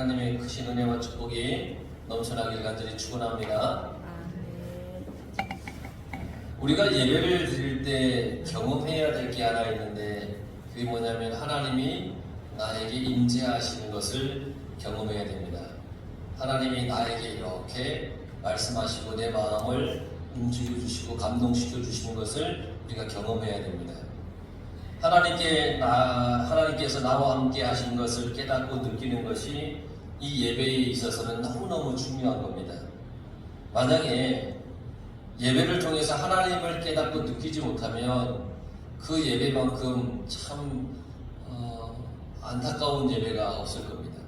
하나님의 크신 은혜와 축복이 넘쳐나길 간절히 축원합니다. 우리가 예배를 드릴 때 경험해야 될 게 하나 있는데, 그게 뭐냐면 하나님이 나에게 임재하시는 것을 경험해야 됩니다. 하나님이 나에게 이렇게 말씀하시고 내 마음을 움직여 주시고 감동시켜 주시는 것을 우리가 경험해야 됩니다. 하나님께서 나와 함께 하신 것을 깨닫고 느끼는 것이 이 예배에 있어서는 너무너무 중요한 겁니다. 만약에 예배를 통해서 하나님을 깨닫고 느끼지 못하면 그 예배만큼 참 안타까운 예배가 없을 겁니다.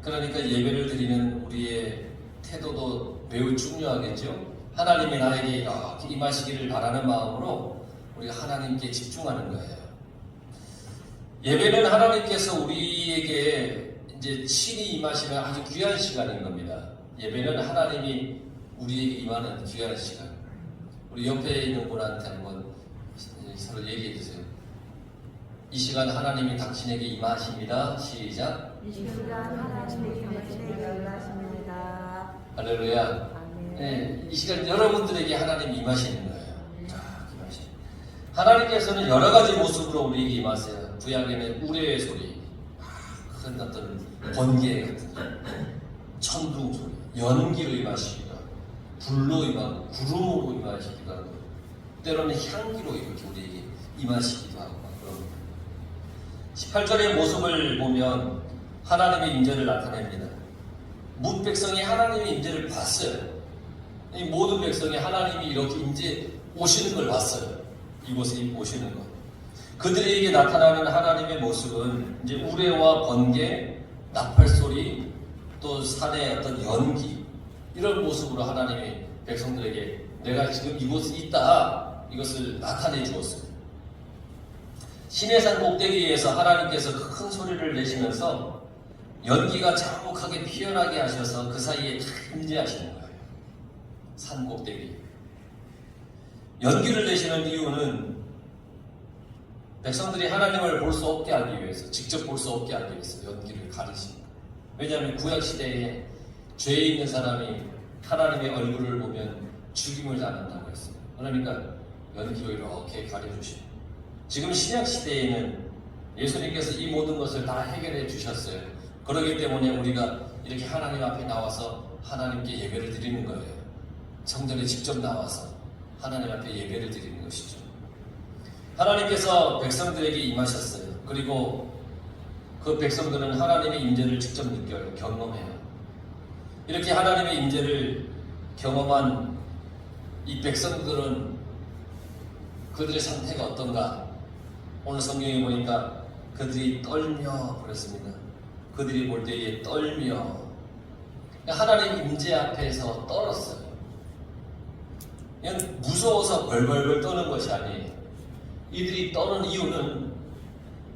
그러니까 예배를 드리는 우리의 태도도 매우 중요하겠죠. 하나님이 나에게 이렇게 임하시기를 바라는 마음으로 우리가 하나님께 집중하는 거예요. 예배는 하나님께서 우리에게 이제 친히 임하시는 아주 귀한 시간인 겁니다. 예배는 하나님이 우리에게 임하는 귀한 시간. 우리 옆에 있는 분한테 한번 서로 얘기해 주세요. 이 시간 하나님이 당신에게 임하십니다. 시작. 이 시간 하나님의 임하심을 임하십니다. 할렐루야. 네, 이 시간 여러분들에게 하나님이 임하시는 거예요. 하나님께서는 여러 가지 모습으로 우리에게 임하세요. 구약에는 우레의 소리, 큰 어떤 번개 같은 천둥 소리, 연기로 임하시기도 하고, 불로 임하고, 구름으로 임하시기도 하고, 때로는 향기로 이렇게 우리에게 임하시기도 하고 그런 겁니다. 18절의 모습을 보면 하나님의 임재를 나타냅니다. 문 백성이 하나님의 임재를 봤어요. 이 모든 백성이 하나님이 이렇게 임재 오시는 걸 봤어요. 이곳에 오시는 것. 그들에게 나타나는 하나님의 모습은 이제 우레와 번개, 나팔 소리, 또 산의 어떤 연기, 이런 모습으로 하나님의 백성들에게 내가 지금 이곳에 있다, 이것을 나타내 주었습니다. 시내산 꼭대기에서 하나님께서 큰 소리를 내시면서 연기가 자욱하게 피어나게 하셔서 그 사이에 다 임재하시는 거예요. 산 꼭대기. 연기를 내시는 이유는 백성들이 하나님을 볼 수 없게 하기 위해서, 직접 볼 수 없게 하기 위해서 연기를 가리십니다. 왜냐하면 구약시대에 죄 있는 사람이 하나님의 얼굴을 보면 죽임을 당한다고 했어요. 그러니까 연기로 이렇게 가려주십니다. 지금 신약시대에는 예수님께서 이 모든 것을 다 해결해 주셨어요. 그렇기 때문에 우리가 이렇게 하나님 앞에 나와서 하나님께 예배를 드리는 거예요. 성전에 직접 나와서 하나님 앞에 예배를 드리는 것이죠. 하나님께서 백성들에게 임하셨어요. 그리고 그 백성들은 하나님의 임재를 직접 느껴요. 경험해요. 이렇게 하나님의 임재를 경험한 이 백성들은 그들의 상태가 어떤가? 오늘 성경에 보니까 그들이 떨며 그랬습니다. 그들이 볼 때에 떨며 하나님 임재 앞에서 떨었어요. 그냥 무서워서 벌벌벌 떠는 것이 아니에요. 이들이 떠는 이유는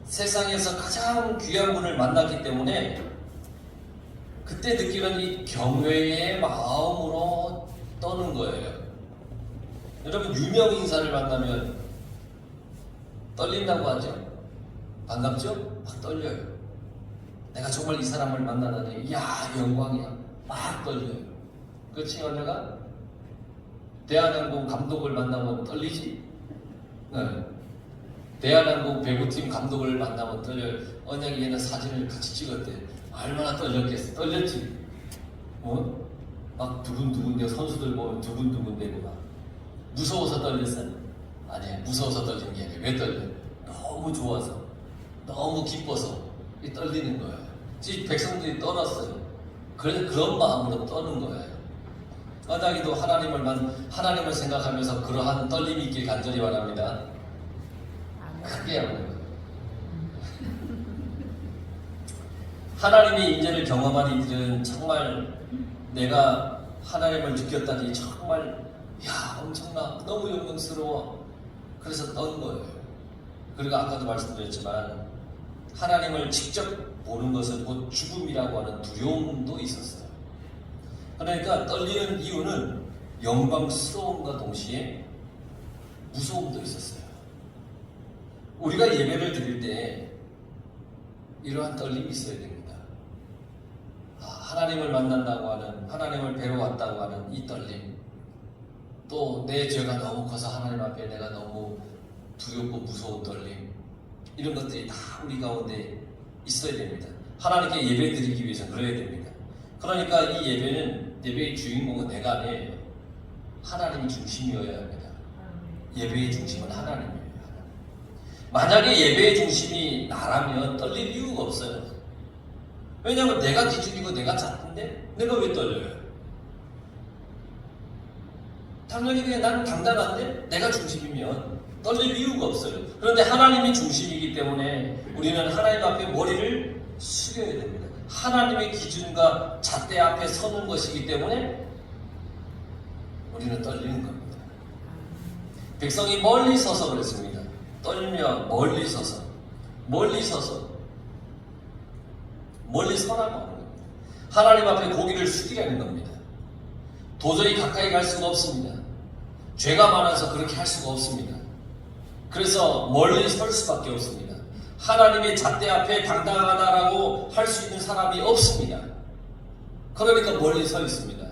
세상에서 가장 귀한 분을 만났기 때문에 그때 느끼는 이 경외의 마음으로 떠는 거예요. 여러분, 유명 인사를 만나면 떨린다고 하죠? 반갑죠? 막 떨려요. 내가 정말 이 사람을 만나다니, 이야, 영광이야. 막 떨려요. 그렇지, 언제가? 대한항공 감독을 만나면 떨리지? 네. 대한항공 배구팀 감독을 만나면 떨려요. 언약이 얘는 사진을 같이 찍었대. 얼마나 떨렸겠어. 떨렸지? 막 두근두근, 선수들 보면 두근두근 되고 막. 무서워서 떨렸어? 아니에요. 무서워서 떨린 게 아니에요. 왜 떨려요? 너무 좋아서, 너무 기뻐서 떨리는 거예요. 지금 백성들이 떨었어요. 그래서 그런 마음으로 떠는 거예요. 까닭이도 하나님을 생각하면서 그러한 떨림이 있길 간절히 바랍니다. 크게 하는 거예요. 하나님의 임재를 경험한 이들은 정말 내가 하나님을 느꼈다니 정말 엄청나, 너무 영광스러워. 그래서 떤 거예요. 그리고 아까도 말씀드렸지만 하나님을 직접 보는 것은 곧 죽음이라고 하는 두려움도 있었어요. 그러니까 떨리는 이유는 영광스러움과 동시에 무서움도 있었어요. 우리가 예배를 드릴 때 이러한 떨림이 있어야 됩니다. 하나님을 만난다고 하는, 하나님을 뵈러 왔다고 하는 이 떨림, 또 내 죄가 너무 커서 하나님 앞에 내가 너무 두렵고 무서운 떨림, 이런 것들이 다 우리 가운데 있어야 됩니다. 하나님께 예배 드리기 위해서 그래야 됩니다. 그러니까 이 예배의 주인공은 내가 아니에요. 하나님이 중심이어야 합니다. 예배의 중심은 하나님이에요. 만약에 예배의 중심이 나라면 떨릴 이유가 없어요. 왜냐하면 내가 기준이고 내가 잣인데 내가 왜 떨려요? 당연히 그냥 난 당당한데 내가 중심이면 떨릴 이유가 없어요. 그런데 하나님이 중심이기 때문에 우리는 하나님 앞에 머리를 숙여야 됩니다. 하나님의 기준과 잣대 앞에 서는 것이기 때문에 우리는 떨리는 겁니다. 백성이 멀리 서서 그랬습니다. 떨며 멀리 서서 서라고 하는 겁니다. 하나님 앞에 고개를 숙이라는 겁니다. 도저히 가까이 갈 수가 없습니다. 죄가 많아서 그렇게 할 수가 없습니다. 그래서 멀리 설 수밖에 없습니다. 하나님의 잣대 앞에 당당하다라고 할 수 있는 사람이 없습니다. 그러니까 멀리 서 있습니다.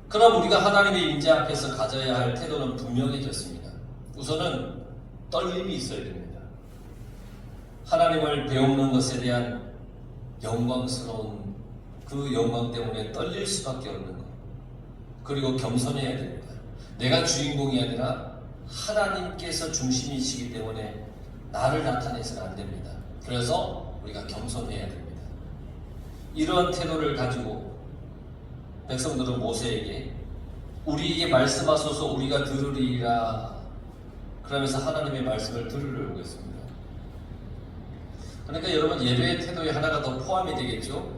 그럼 우리가 하나님의 임재 앞에서 가져야 할 태도는 분명해졌습니다. 우선은 떨림이 있어야 됩니다. 하나님을 배우는 것에 대한 영광스러운 그 영광 때문에 떨릴 수밖에 없는 것. 그리고 겸손해야 됩니다. 내가 주인공이 아니라 하나님께서 중심이시기 때문에 나를 나타내서는 안 됩니다. 그래서 우리가 겸손해야 됩니다. 이런 태도를 가지고 백성들은 모세에게 우리에게 말씀하소서 우리가 들으리라 그러면서 하나님의 말씀을 들으려고 했습니다. 그러니까 여러분 예배의 태도에 하나가 더 포함이 되겠죠?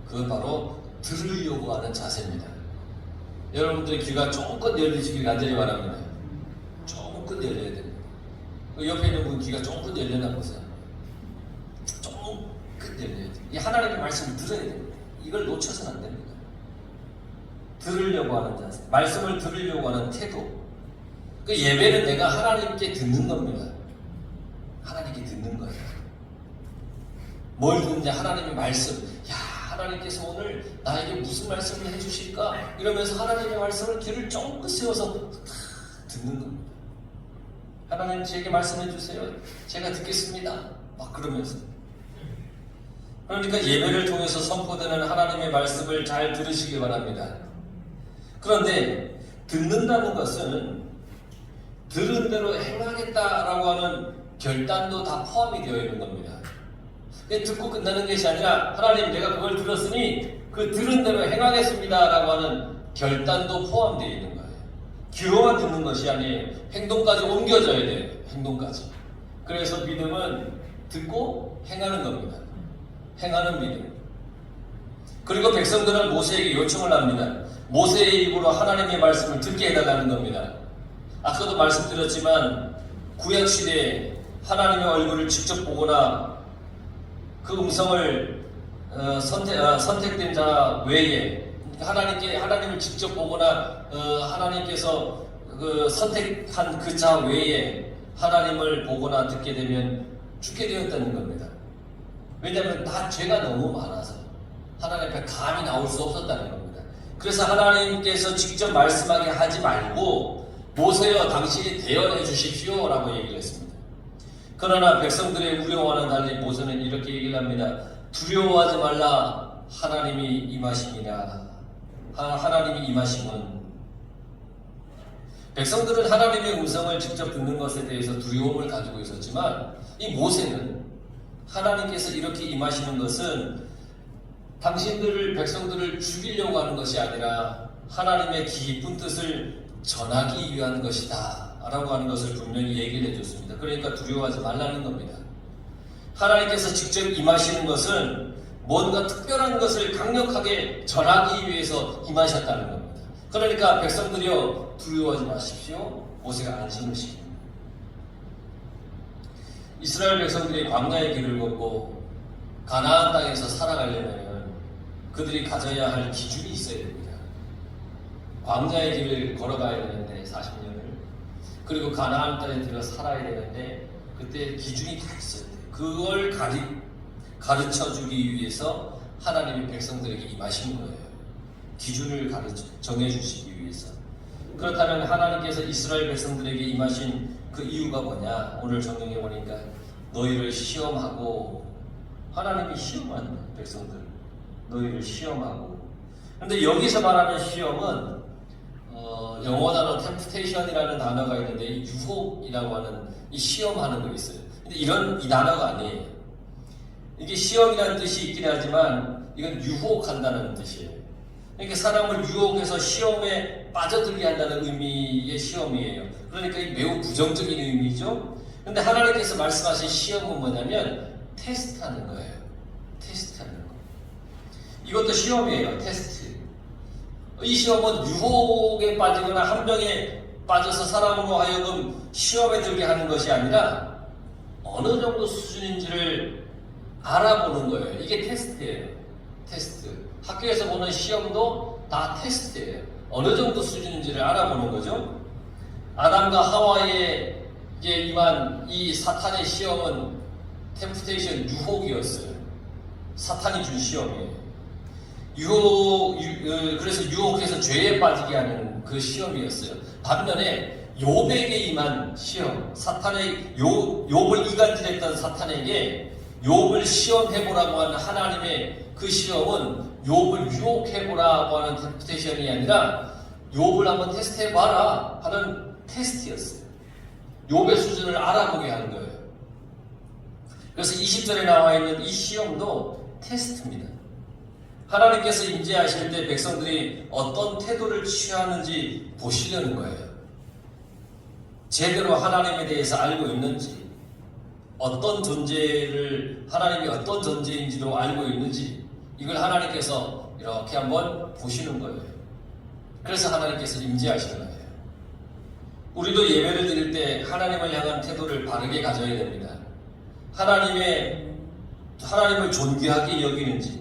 그건 바로 들으려고 하는 자세입니다. 여러분들의 귀가 조금 열리시길 간절히 바랍니다. 조금 열려야 됩니다. 옆에 있는 분 귀가 조금 열려나 보세요. 조금 열려야 돼요. 이 하나님의 말씀을 들어야 됩니다. 이걸 놓쳐서는 안 됩니다. 들으려고 하는 자세, 말씀을 들으려고 하는 태도. 그 예배는 내가 하나님께 듣는 겁니다. 하나님께 듣는 거예요. 뭘 듣느냐? 하나님의 말씀. 야, 하나님께서 오늘 나에게 무슨 말씀을 해주실까? 이러면서 하나님의 말씀을 귀를 쫑긋 세워서 듣는 겁니다. 하나님 제게 말씀해 주세요. 제가 듣겠습니다. 막 그러면서. 그러니까 예배를 통해서 선포되는 하나님의 말씀을 잘 들으시기 바랍니다. 그런데 듣는다는 것은 들은 대로 행하겠다라고 하는 결단도 다 포함이 되어 있는 겁니다. 듣고 끝나는 것이 아니라 하나님 내가 그걸 들었으니 그 들은 대로 행하겠습니다 라고 하는 결단도 포함되어 있는 거예요. 귀로만 듣는 것이 아니에요. 행동까지 옮겨져야 돼요. 행동까지. 그래서 믿음은 듣고 행하는 겁니다. 행하는 믿음. 그리고 백성들은 모세에게 요청을 합니다. 모세의 입으로 하나님의 말씀을 듣게 해달라는 겁니다. 아까도 말씀드렸지만 구약시대에 하나님의 얼굴을 직접 보거나 그 음성을 선택된 자 외에 하나님을 직접 보거나 하나님께서 선택한 그 자 외에 하나님을 보거나 듣게 되면 죽게 되었다는 겁니다. 왜냐하면 다 죄가 너무 많아서 하나님 앞에 감히 나올 수 없었다는 겁니다. 그래서 하나님께서 직접 말씀하게 하지 말고 모세여 당신이 대언해 주십시오 라고 얘기를 했습니다. 그러나 백성들의 우려와는 달리 모세는 이렇게 얘기를 합니다. 두려워하지 말라. 하나님이 임하심이라. 하나님이 임하심은 백성들은 하나님의 음성을 직접 듣는 것에 대해서 두려움을 가지고 있었지만 이 모세는 하나님께서 이렇게 임하시는 것은 당신들을 백성들을 죽이려고 하는 것이 아니라 하나님의 깊은 뜻을 전하기 위한 것이다 라고 하는 것을 분명히 얘기를 해줬습니다. 그러니까 두려워하지 말라는 겁니다. 하나님께서 직접 임하시는 것은 뭔가 특별한 것을 강력하게 전하기 위해서 임하셨다는 겁니다. 그러니까 백성들이여 두려워하지 마십시오. 모세가 안심을 시킵니다. 이스라엘 백성들이 광야의 길을 걷고 가나안 땅에서 살아가려면 그들이 가져야 할 기준이 있어야 됩니다. 광야의 길을 걸어가야 되는데 40년을 그리고 가나안 땅에 들어 살아야 되는데 그때 기준이 다 있어야 돼요. 그걸 가르쳐 주기 위해서 하나님이 백성들에게 임하신 거예요. 기준을 정해주시기 위해서. 그렇다면 하나님께서 이스라엘 백성들에게 임하신 그 이유가 뭐냐? 오늘 정리해 보니까 너희를 시험하고, 하나님이 시험하는 백성들, 너희를 시험하고. 근데 여기서 말하는 시험은 영어 단어 temptation이라는 단어가 있는데 이 유혹이라고 하는 이 시험하는 거 있어요. 근데 이 단어가 아니에요. 이게 시험이라는 뜻이 있긴 하지만 이건 유혹한다는 뜻이에요. 그러니까 사람을 유혹해서 시험에 빠져들게 한다는 의미의 시험이에요. 그러니까 매우 부정적인 의미죠. 근데 하나님께서 말씀하신 시험은 뭐냐면 테스트하는 거예요. 테스트하는 거. 이것도 시험이에요. 테스트. 이 시험은 유혹에 빠지거나 함정에 빠져서 사람으로 하여금 시험에 들게 하는 것이 아니라 어느 정도 수준인지를 알아보는 거예요. 이게 테스트예요. 테스트. 학교에서 보는 시험도 다 테스트예요. 어느 정도 수준인지를 알아보는 거죠. 아담과 하와에게 임한 이 사탄의 시험은 템프테이션, 유혹이었어요. 사탄이 준 시험이에요. 그래서 유혹해서 죄에 빠지게 하는 그 시험이었어요. 반면에 욥에게 임한 시험, 욥을 이간질했던 사탄에게 욥을 시험해보라고 하는 하나님의 그 시험은 욥을 유혹해보라고 하는 템프테이션이 아니라 욥을 한번 테스트해봐라 하는 테스트였어요. 욥의 수준을 알아보게 하는 거예요. 그래서 20절에 나와 있는 이 시험도 테스트입니다. 하나님께서 임재하실 때 백성들이 어떤 태도를 취하는지 보시려는 거예요. 제대로 하나님에 대해서 알고 있는지, 하나님이 어떤 존재인지도 알고 있는지, 이걸 하나님께서 이렇게 한번 보시는 거예요. 그래서 하나님께서 임재하시는 거예요. 우리도 예배를 드릴 때 하나님을 향한 태도를 바르게 가져야 됩니다. 하나님을 존귀하게 여기는지,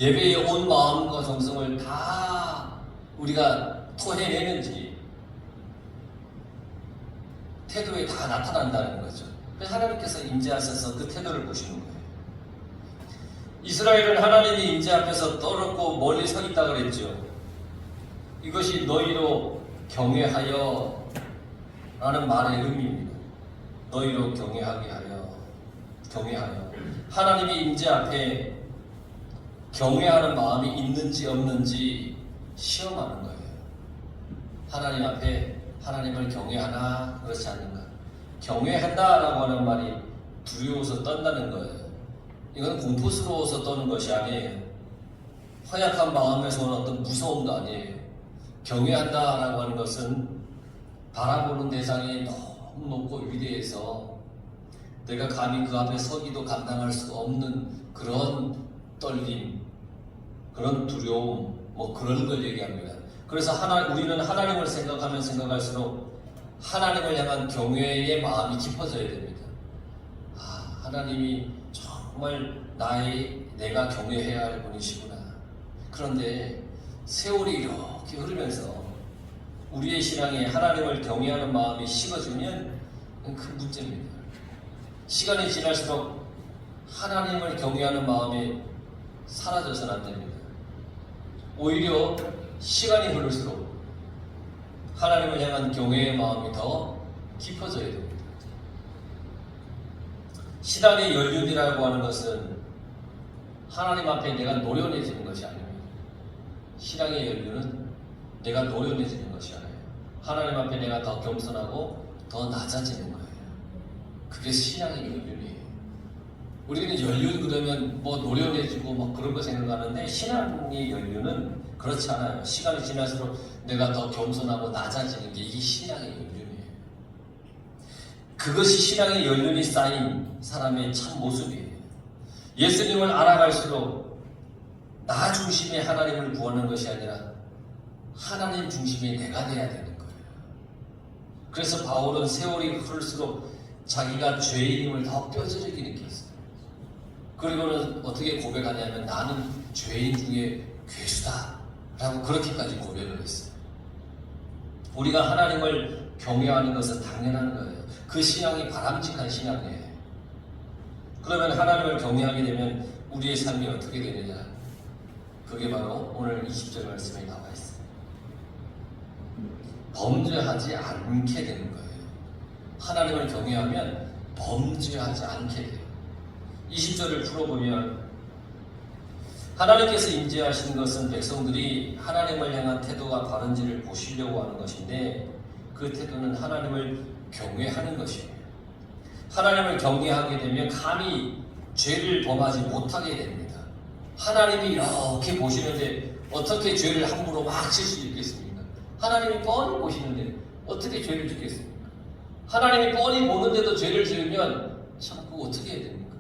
예배의 온 마음과 정성을 다 우리가 토해내는지, 태도에 다 나타난다는 거죠. 그래서 하나님께서 임재하셔서 그 태도를 보시는 거예요. 이스라엘은 하나님이 임재 앞에서 떨었고 멀리 서 있다 그랬죠. 이것이 너희로 경외하여 라는 말의 의미입니다. 너희로 경외하게 하여, 하나님이 임재 앞에 경외하는 마음이 있는지 없는지 시험하는 거예요. 하나님 앞에 하나님을 경외하나 그렇지 않는가. 경외한다라고 하는 말이 두려워서 떤다는 거예요. 이건 공포스러워서 떠는 것이 아니에요. 허약한 마음에서 오는 어떤 무서움도 아니에요. 경외한다라고 하는 것은 바라보는 대상이 너무 높고 위대해서 내가 감히 그 앞에 서기도 감당할 수 없는 그런 떨림, 그런 두려움, 그런 걸 얘기합니다. 그래서 우리는 하나님을 생각하면 생각할수록 하나님을 향한 경외의 마음이 깊어져야 됩니다. 하나님이 정말 내가 경외해야 할 분이시구나. 그런데 세월이 이렇게 흐르면서 우리의 신앙에 하나님을 경외하는 마음이 식어지면 큰 문제입니다. 시간이 지날수록 하나님을 경외하는 마음이 사라져서는 안 됩니다. 오히려 시간이 흐를수록 하나님을 향한 경외의 마음이 더 깊어져야 됩니다. 신앙의 연륜이라고 하는 것은 하나님 앞에 내가 노련해지는 것이 아닙니다. 신앙의 연륜은 내가 노련해지는 것이 아니에요. 하나님 앞에 내가 더 겸손하고 더 낮아지는 거예요. 그게 신앙의 연륜이에요. 우리는 연륜 그러면 노련해지고 그런 거 생각하는데 신앙의 연륜은 그렇지 않아요. 시간이 지날수록 내가 더 겸손하고 낮아지는 게 이게 신앙의 연륜이에요. 그것이 신앙의 연륜이 쌓인 사람의 참 모습이에요. 예수님을 알아갈수록 나 중심의 하나님을 구하는 것이 아니라 하나님 중심의 내가 돼야 되는 거예요. 그래서 바울은 세월이 흐를수록 자기가 죄인임을 더 뼈저리게 느꼈어요. 그리고는 어떻게 고백하냐면 나는 죄인 중에 괴수다 라고 그렇게까지 고백을 했어요. 우리가 하나님을 경외하는 것은 당연한 거예요. 그 신앙이 바람직한 신앙이에요. 그러면 하나님을 경외하게 되면 우리의 삶이 어떻게 되느냐? 그게 바로 오늘 20절 말씀에 나와 있어요. 범죄하지 않게 되는 거예요. 하나님을 경외하면 범죄하지 않게 돼요. 20절을 풀어보면 하나님께서 임재하신 것은 백성들이 하나님을 향한 태도가 바른지를 보시려고 하는 것인데 그 태도는 하나님을 경외하는 것이에요. 하나님을 경외하게 되면 감히 죄를 범하지 못하게 됩니다. 하나님이 이렇게 보시는데 어떻게 죄를 함부로 막 칠 수 있겠습니까? 하나님이 뻔히 보시는데 어떻게 죄를 짓겠습니까? 하나님이 뻔히 보는데도 죄를 지으면 참 그거 어떻게 해야 됩니까?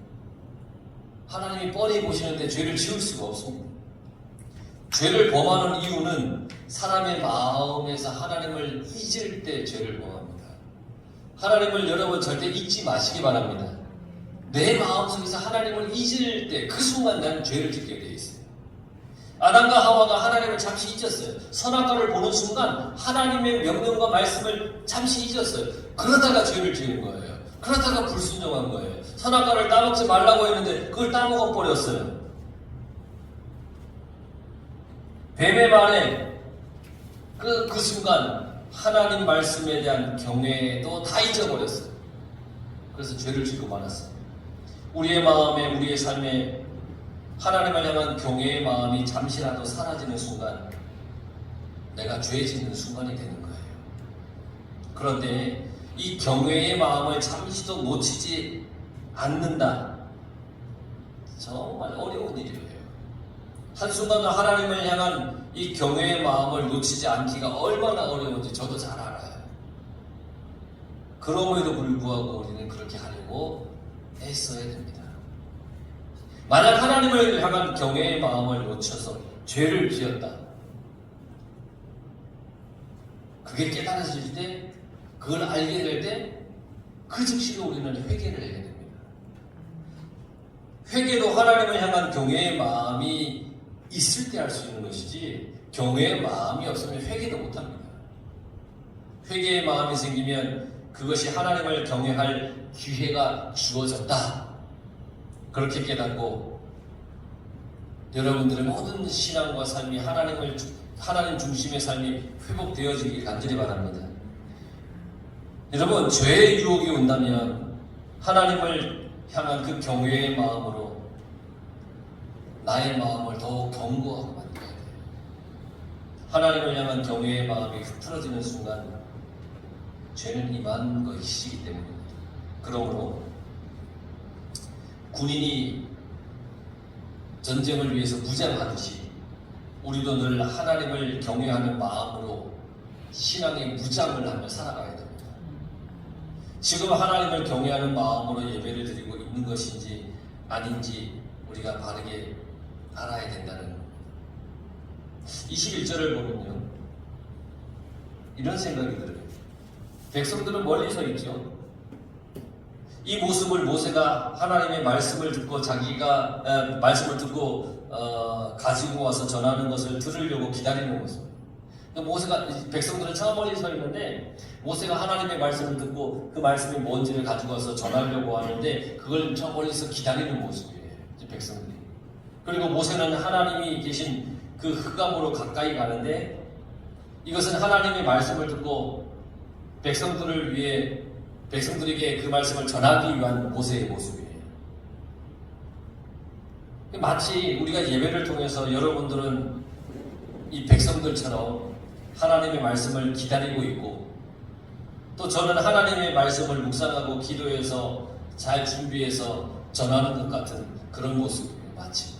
하나님이 뻔히 보시는데 죄를 지을 수가 없습니다. 죄를 범하는 이유는 사람의 마음에서 하나님을 잊을 때 죄를 범합니다. 하나님을 여러분 절대 잊지 마시기 바랍니다. 내 마음속에서 하나님을 잊을 때 그 순간 나는 죄를 짓게 되어 있어요. 아담과 하와가 하나님을 잠시 잊었어요. 선악과를 보는 순간 하나님의 명령과 말씀을 잠시 잊었어요. 그러다가 죄를 지은 거예요. 그러다가 불순종한 거예요. 선악과를 따먹지 말라고 했는데 그걸 따먹어 버렸어요. 뱀의 말에 그 순간 하나님 말씀에 대한 경외도 다 잊어버렸어요. 그래서 죄를 짓고 말았어요. 우리의 마음에, 우리의 삶에 하나님을 향한 경외의 마음이 잠시라도 사라지는 순간 내가 죄 짓는 순간이 되는 거예요. 그런데 이 경외의 마음을 잠시도 놓치지 않는다. 정말 어려운 일이에요. 한순간은 하나님을 향한 이 경외의 마음을 놓치지 않기가 얼마나 어려운지 저도 잘 알아요. 그럼에도 불구하고 우리는 그렇게 하려고 애써야 됩니다. 만약 하나님을 향한 경외의 마음을 놓쳐서 죄를 지었다. 그게 깨달아질 때, 그걸 알게 될 때, 그 즉시로 우리는 회개를 해야 됩니다. 회개도 하나님을 향한 경외의 마음이 있을 때 할 수 있는 것이지, 경외의 마음이 없으면 회개도 못합니다. 회개의 마음이 생기면 그것이 하나님을 경외할 기회가 주어졌다. 그렇게 깨닫고 여러분들의 모든 신앙과 삶이 하나님 중심의 삶이 회복되어지길 간절히 바랍니다. 여러분, 죄의 유혹이 온다면 하나님을 향한 그 경외의 마음으로 나의 마음을 더욱 견고하고 만들어야 돼요. 하나님을 향한 경외의 마음이 풀어지는 순간 죄는 임한 것이기 때문입니다. 그러므로 군인이 전쟁을 위해서 무장하듯이 우리도 늘 하나님을 경외하는 마음으로 신앙의 무장을 하며 살아가야 됩니다. 지금 하나님을 경외하는 마음으로 예배를 드리고 있는 것인지 아닌지 우리가 바르게 알아야 된다는 겁니다. 21절을 보면요, 이런 생각이 들어요. 백성들은 멀리 서 있죠. 이 모습을 모세가 하나님의 말씀을 듣고 자기가 말씀을 듣고 가지고 와서 전하는 것을 들으려고 기다리는 모습. 모세가 백성들은 저 멀리 서 있는데 모세가 하나님의 말씀을 듣고 그 말씀이 뭔지를 가지고 와서 전하려고 하는데 그걸 저 멀리서 기다리는 모습이에요. 백성들이. 그리고 모세는 하나님이 계신 그 흑암으로 가까이 가는데 이것은 하나님의 말씀을 듣고 백성들에게 그 말씀을 전하기 위한 모세의 모습이에요. 마치 우리가 예배를 통해서 여러분들은 이 백성들처럼 하나님의 말씀을 기다리고 있고 또 저는 하나님의 말씀을 묵상하고 기도해서 잘 준비해서 전하는 것 같은 그런 모습이에요. 마치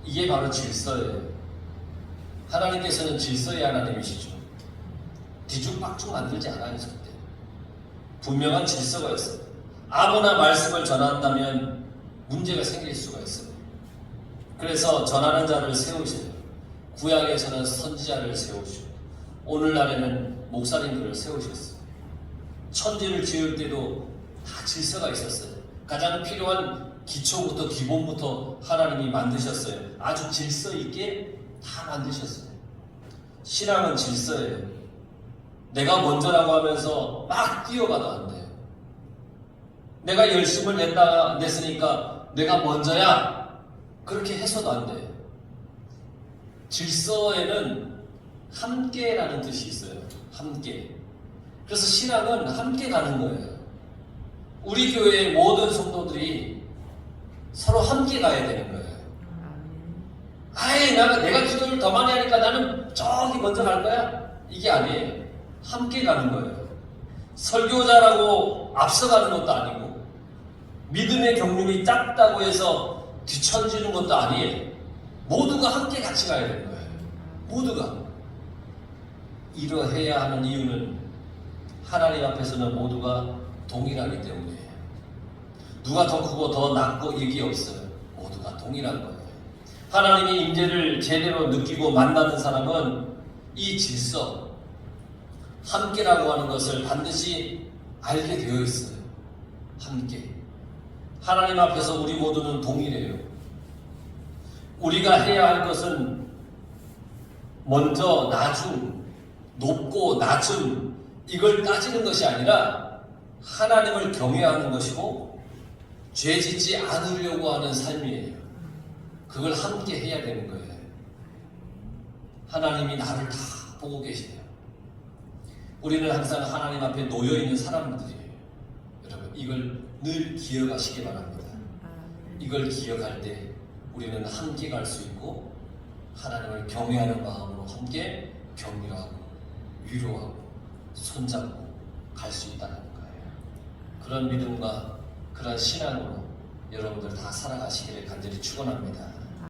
이게 바로 질서예요. 하나님께서는 질서의 하나님이시죠. 뒤죽박죽 만들지 않아요. 절대. 분명한 질서가 있어요. 아무나 말씀을 전한다면 문제가 생길 수가 있어요. 그래서 전하는 자를 세우세요. 구약에서는 선지자를 세우시고 오늘날에는 목사님들을 세우셨어요. 천지를 지을 때도 다 질서가 있었어요. 가장 필요한 기초부터 기본부터 하나님이 만드셨어요. 아주 질서 있게 다 만드셨어요. 신앙은 질서예요. 내가 먼저라고 하면서 막 뛰어가도 안 돼요. 내가 열심을 냈으니까 내가 먼저야. 그렇게 해서도 안 돼요. 질서에는 함께라는 뜻이 있어요. 함께. 그래서 신앙은 함께 가는 거예요. 우리 교회의 모든 성도들이 서로 함께 가야 되는 거예요. 아예 내가 기도를 더 많이 하니까 나는 저기 먼저 갈 거야? 이게 아니에요. 함께 가는 거예요. 설교자라고 앞서가는 것도 아니고 믿음의 경륜이 작다고 해서 뒤처지는 것도 아니에요. 모두가 함께 같이 가야 되는 거예요. 모두가. 이러해야 하는 이유는 하나님 앞에서는 모두가 동일하기 때문이에요. 누가 더 크고 더 낮고 얘기 없어요. 모두가 동일한 거예요. 하나님의 임재를 제대로 느끼고 만나는 사람은 이 질서, 함께라고 하는 것을 반드시 알게 되어 있어요. 함께. 하나님 앞에서 우리 모두는 동일해요. 우리가 해야 할 것은 먼저 나중, 높고 낮음 이걸 따지는 것이 아니라 하나님을 경외하는 것이고 죄 짓지 않으려고 하는 삶이에요. 그걸 함께 해야 되는 거예요. 하나님이 나를 다 보고 계시네요. 우리는 항상 하나님 앞에 놓여있는 사람들이에요. 여러분 이걸 늘 기억하시기 바랍니다. 이걸 기억할 때 우리는 함께 갈 수 있고 하나님을 경외하는 마음으로 함께 격려하고 위로하고 손잡고 갈 수 있다는 거예요. 그런 믿음과 그런 신앙으로 여러분들 다 살아가시기를 간절히 축원합니다.